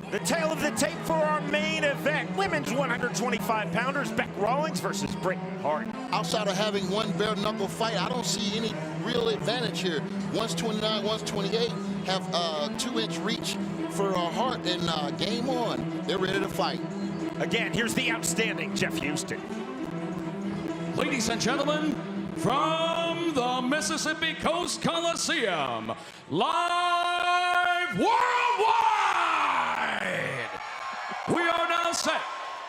The tail of the tape for our main event. Women's 125-pounders, Bec Rawlings versus Britain Hart. Outside of having one bare-knuckle fight, I don't see any real advantage here. One's 29, one's 28, have a 2-inch reach for Hart, and game on. They're ready to fight. Again, here's the outstanding Jeff Houston. Ladies and gentlemen, from the Mississippi Coast Coliseum, live worldwide, we are now set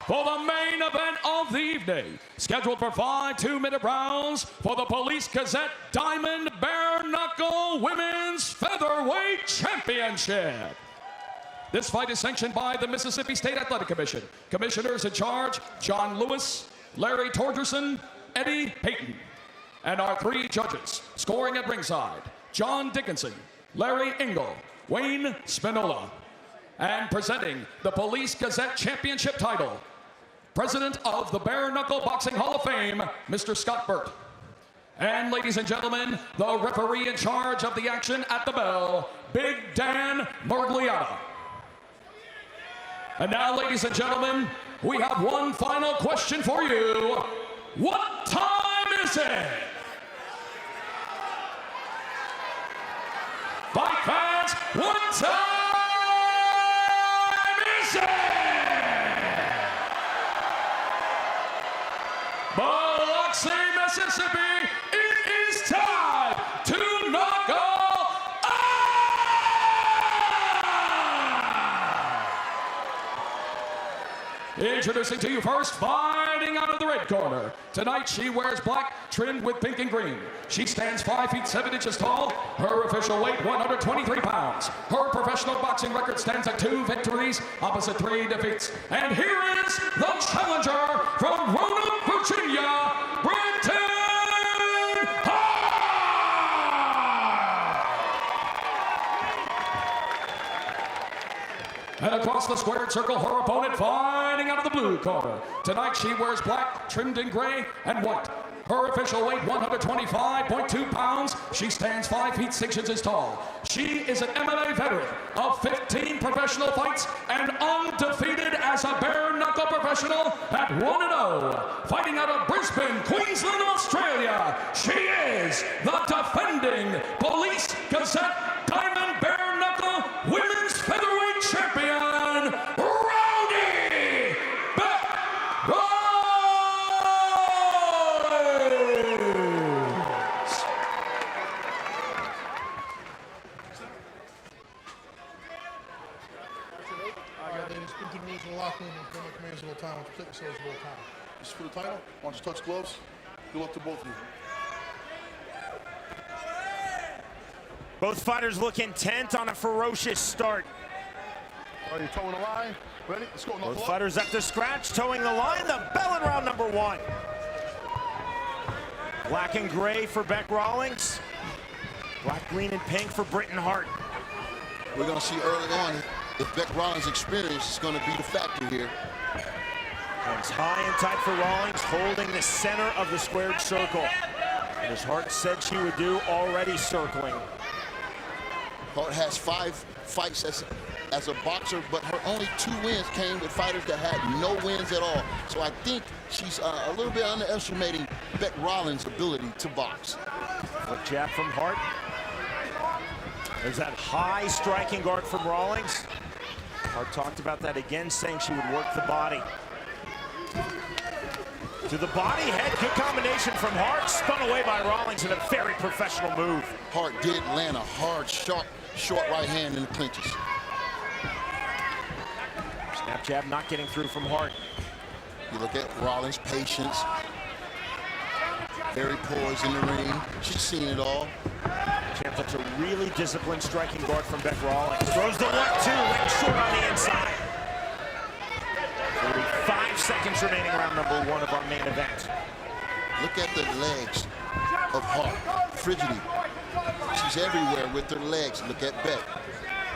for the main event of the evening, scheduled for 5 2-minute rounds for the Police Gazette Diamond Bare Knuckle Women's Featherweight Championship. This fight is sanctioned by the Mississippi State Athletic Commission. Commissioners in charge, John Lewis, Larry Torgerson, Eddie Payton. And our 3 judges, scoring at ringside, John Dickinson, Larry Engel, Wayne Spinola. And presenting the Police Gazette Championship title, President of the Bare Knuckle Boxing Hall of Fame, Mr. Scott Burt. And ladies and gentlemen, the referee in charge of the action at the bell, Big Dan Murgliata. And now, ladies and gentlemen, we have one final question for you. What time is it? Fight fans, what time is it? Biloxi, Mississippi, it is time to knock out. Introducing to you first, fighting out of the red corner. Tonight she wears black trimmed with pink and green. She stands 5 feet 7 inches tall. Her official weight 123 pounds. Her professional boxing record stands at 2 victories, opposite 3 defeats. And here is the challenger from Roanoke, Virginia, Britain Hart! And across the squared circle, her opponent fighting out of the blue corner. Tonight she wears black, trimmed in gray and white. Her official weight 125.2 pounds. She stands 5 feet 6 inches tall. She is an MMA veteran of 15 professional fights and undefeated as a bare knuckle professional at 1-0. Fighting out of Brisbane, Queensland, Australia. She is the defending Police Gazette Diamond Bare Knuckle Women's Featherweight Champion, Rowdy Bec Rawlings. Into the rules of the locker room and come up commands a little time. Take yourselves a little time. This is for the title. Why don't you touch gloves? Good luck to both of you. Both fighters look intent on a ferocious start. Are you towing the line? Ready? Let's go. Both fighters up to scratch, towing the line. The bell in round number 1. Black and gray for Bec Rawlings. Black, green, and pink for Britain Hart. We're going to see early on if Bec Rawlings' experience is going to be the factor here. Hands high and tight for Rawlings, holding the center of the squared circle. And as Hart said she would do, already circling. Hart has 5 fights as a boxer, but her only 2 wins came with fighters that had no wins at all. So I think she's a little bit underestimating Bec Rawlings' ability to box. A jab from Hart. There's that high striking guard from Rawlings. Hart talked about that again, saying she would work the body. To the body, head, good combination from Hart, spun away by Rawlings in a very professional move. Hart did land a hard, short right hand in the clinches. Snap jab not getting through from Hart. You look at Rawlings' patience. Very poised in the ring. She's seen it all. Champ, that's a really disciplined striking guard from Bec Rawlings. Throws the 1-2, leg short on the inside. 45 seconds remaining, round number 1 of our main event. Look at the legs of Hart. Frigidity. She's everywhere with her legs. Look at Bec.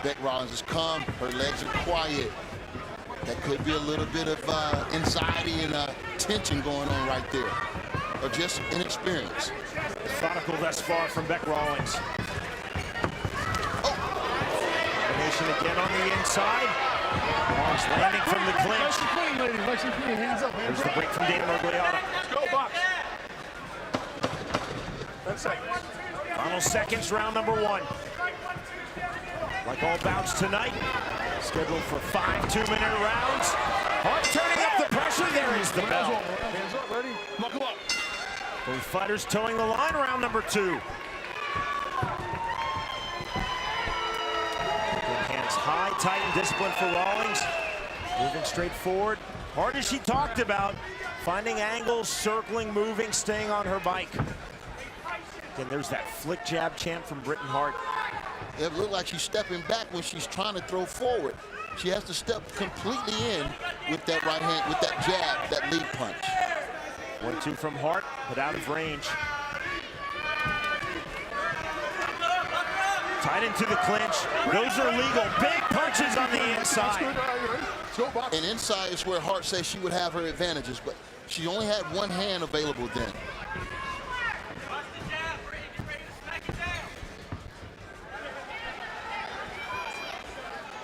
Bec Rawlings is calm. Her legs are quiet. That could be a little bit of anxiety and tension going on right there. Or just inexperience. Methodical thus far from Bec Rawlings. Oh! Combination again on the inside. Rawlings landing from the clinch. Nice and clean, lady. Nice and clean. Hands up, hands There's the up. break from Dan Mergliotta. Let's go, box. 10 seconds. Final seconds, round number 1. Like all bouts tonight, scheduled for 5 2-minute rounds. Hart turning up the pressure. There is the bell. Hands up, ready? Knuckle up. Both fighters towing the line, round number 2. Good hands high, tight, and disciplined for Rawlings. Moving straight forward. Hard as she talked about, finding angles, circling, moving, staying on her bike. Again, there's that flick jab chant from Britain Hart. It looked like she's stepping back when she's trying to throw forward. She has to step completely in with that right hand, with that jab, that lead punch. 1-2 from Hart, but out of range. Tied into the clinch. Those are legal. Big punches on the inside. Let's go, box. And inside is where Hart says she would have her advantages, but she only had one hand available then.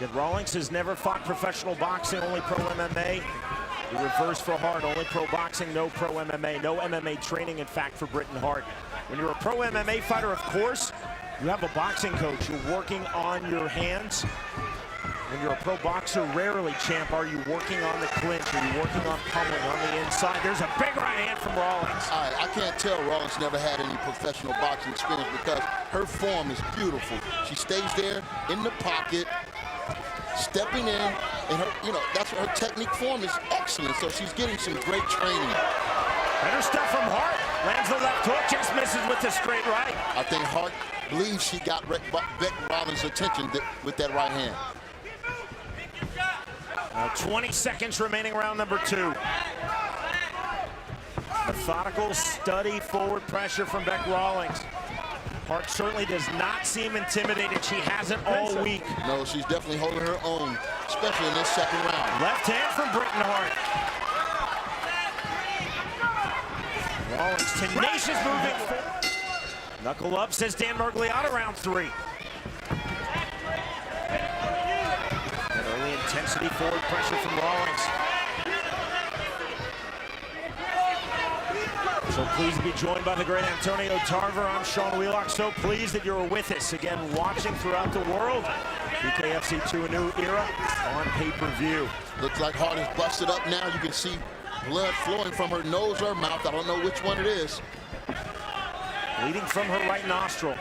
Yet Rawlings has never fought professional boxing, only pro MMA. The reverse for Hart, only pro boxing, no pro MMA. No MMA training, in fact, for Britain Hart. When you're a pro MMA fighter, of course, you have a boxing coach. You're working on your hands. When you're a pro boxer, rarely, champ, are you working on the clinch. Are you working on pummeling on the inside? There's a big right hand from Rawlings. I can't tell Rawlings never had any professional boxing experience because her form is beautiful. She stays there in the pocket, stepping in, and her, that's what her technique form is excellent. So she's getting some great training. Better stuff from Hart. Lands the left hook, just misses with the straight right. I think Hart believes she got Beck Rawlings' attention with that right hand. Now 20 seconds remaining, round number 2. Methodical, steady forward pressure from Beck Rawlings. Hart certainly does not seem intimidated. She hasn't all week. No, she's definitely holding her own, especially in this second round. Left hand from Britain Hart. Rawlings tenacious moving forward. Knuckle up, says Dan Mergliotta, round 3. And early intensity forward pressure from Rawlings. So pleased to be joined by the great Antonio Tarver. I'm Sean Wheelock. So pleased that you're with us again, watching throughout the world. BKFC to a new era on pay-per-view. Looks like Hart is busted up now. You can see blood flowing from her nose or mouth. I don't know which one it is. Bleeding from her right nostril.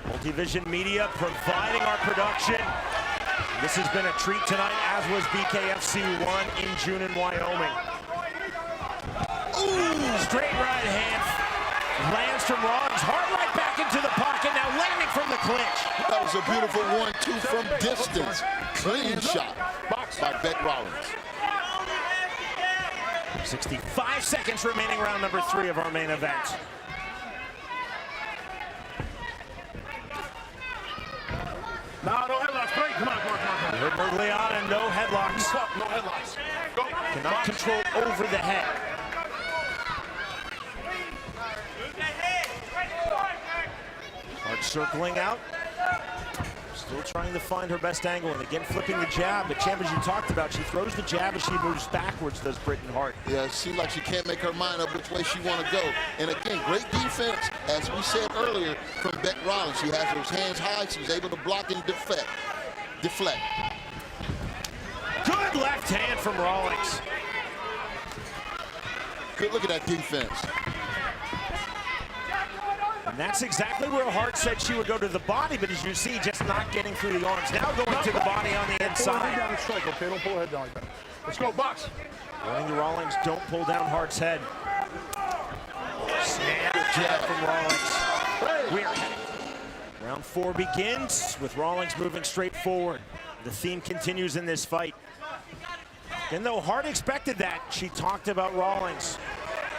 Multivision Media providing our production. This has been a treat tonight, as was BKFC 1 in June in Wyoming. Ooh, straight right hand lands from Rawlings. Hart right back into the pocket, now landing from the clinch. That was a beautiful 1-2 from distance. Clean shot by Beck Rawlings. 65 seconds remaining, round number 3 of our main event. No headlocks. Break. Come on. You heard Mergliotta, no headlocks. No headlocks. Go. Cannot control over the head. Hart circling out. Still trying to find her best angle, and again flipping the jab. But champ, as you talked about, she throws the jab as she moves backwards, does Britain Hart. Yeah, it seems like she can't make her mind up which way she want to go. And again, great defense, as we said earlier, from Beck Rawlings. She has those hands high. She's able to block and deflect. Good left hand from Rawlings. Good look at that defense. And that's exactly where Hart said she would go to the body, but as you see, just not getting through the arms. Now going to the body on the Pull her head inside. down and strike, okay? Don't pull her head down like that. Let's go, box. Warning the Rawlings, don't pull down Hart's head. Snap jab from Rawlings. We're heading. Round 4 begins with Rawlings moving straight forward. The theme continues in this fight. And though Hart expected that, she talked about Rawlings.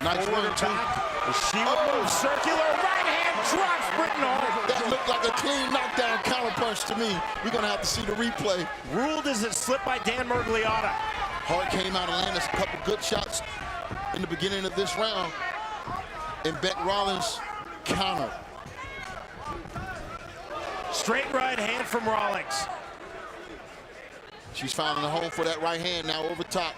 Nice Forward run, too. back. She would move circular. Right hand drops Britain Hart. That looked like a clean knockdown counterpunch to me. We're going to have to see the replay. Ruled as a slip by Dan Mergliotta. Hart came out and landed a couple good shots in the beginning of this round. And Beck Rawlings countered. Straight right hand from Rawlings. She's finding a home for that right hand now over top.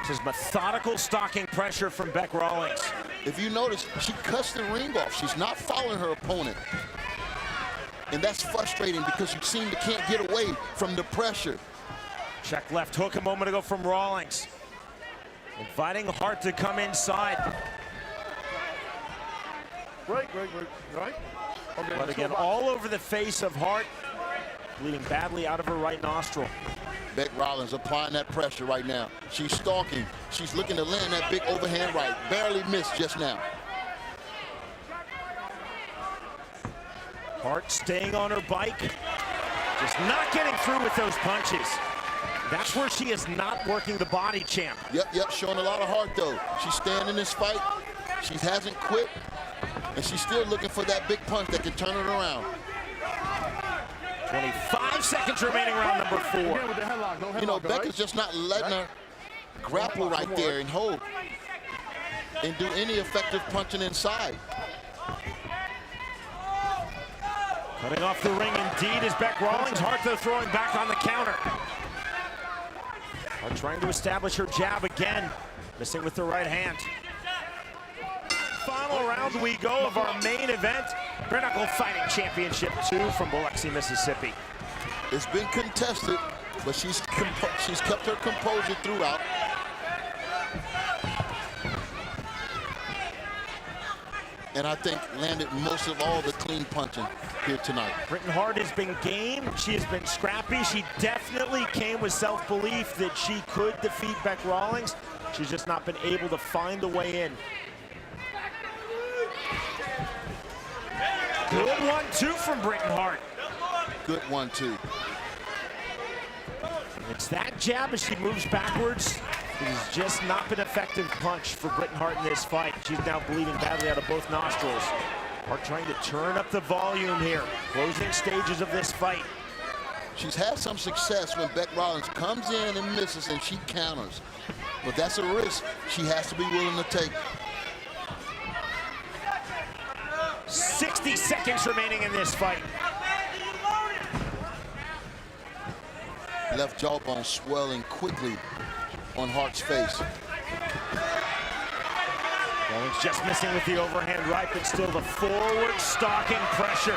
This is methodical stalking pressure from Bec Rawlings. If you notice, she cuts the ring off. She's not following her opponent. And that's frustrating because you seem to can't get away from the pressure. Check left hook a moment ago from Rawlings. Inviting Hart to come inside. Right. Okay, But again, all over the face of Hart, bleeding badly out of her right nostril. Bec Rawlings applying that pressure right now. She's stalking. She's looking to land that big overhand right. Barely missed just now. Hart staying on her bike, just not getting through with those punches. That's where she is not working the body, champ. Yep, showing a lot of heart though. She's staying in this fight. She hasn't quit, and she's still looking for that big punch that can turn it around. 25 seconds remaining, round number 4. Again with the headlock. No headlock, You know, all Bec right? is just not letting her grapple right there and hold and do any effective punching inside. Cutting off the ring indeed is Bec Rawlings. Hart though throwing back on the counter. Hart trying to establish her jab again. Missing with the right hand. Final round we go of our main event. Bare Knuckle Fighting Championship 2 from Biloxi, Mississippi. It's been contested, but she's kept her composure throughout. And I think landed most of all the clean punching here tonight. Britain Hart has been game. She has been scrappy. She definitely came with self-belief that she could defeat Bec Rawlings. She's just not been able to find the way in. Good 1-2 from Britain Hart. Good 1-2. It's that jab as she moves backwards. It has just not been an effective punch for Britain Hart in this fight. She's now bleeding badly out of both nostrils. Hart trying to turn up the volume here. Closing stages of this fight. She's had some success when Bec Rawlings comes in and misses and she counters. But that's a risk she has to be willing to take. 60 seconds remaining in this fight. Left jawbone swelling quickly on Hart's face. Rawlings just missing with the overhand right, but still the forward stalking pressure.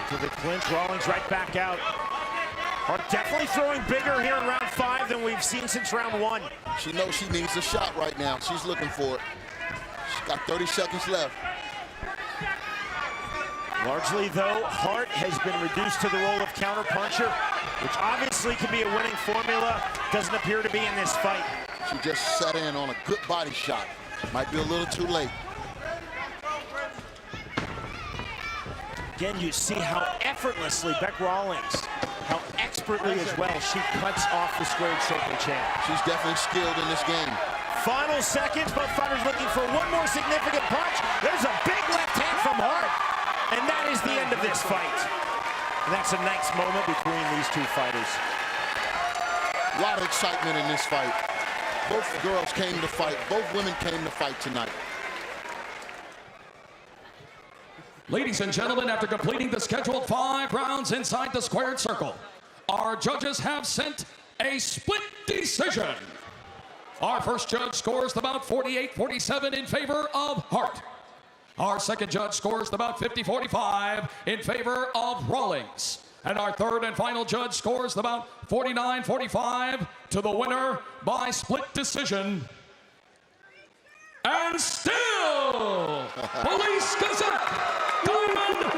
Into the clinch, Rawlings right back out. Hart definitely throwing bigger here in round 5 than we've seen since round 1. She knows she needs a shot right now. She's looking for it. She's got 30 seconds left. Largely, though, Hart has been reduced to the role of counterpuncher, which obviously can be a winning formula. Doesn't appear to be in this fight. She just sat in on a good body shot. Might be a little too late. Again, you see how effortlessly Bec Rawlings, how expertly as well she cuts off the squared circle champ. She's definitely skilled in this game. Final seconds, both fighters looking for one more significant punch. There's a big left hand from Hart. And that is the end of this fight. And that's a nice moment between these two fighters. A lot of excitement in this fight. Both girls came to fight. Both women came to fight tonight. Ladies and gentlemen, after completing the scheduled 5 rounds inside the squared circle, our judges have sent a split decision. Our first judge scores the bout 48-47 in favor of Hart. Our second judge scores the bout 50-45 in favor of Rawlings. And our third and final judge scores the bout 49-45 to the winner by split decision. And still, Police Gazette, Diamond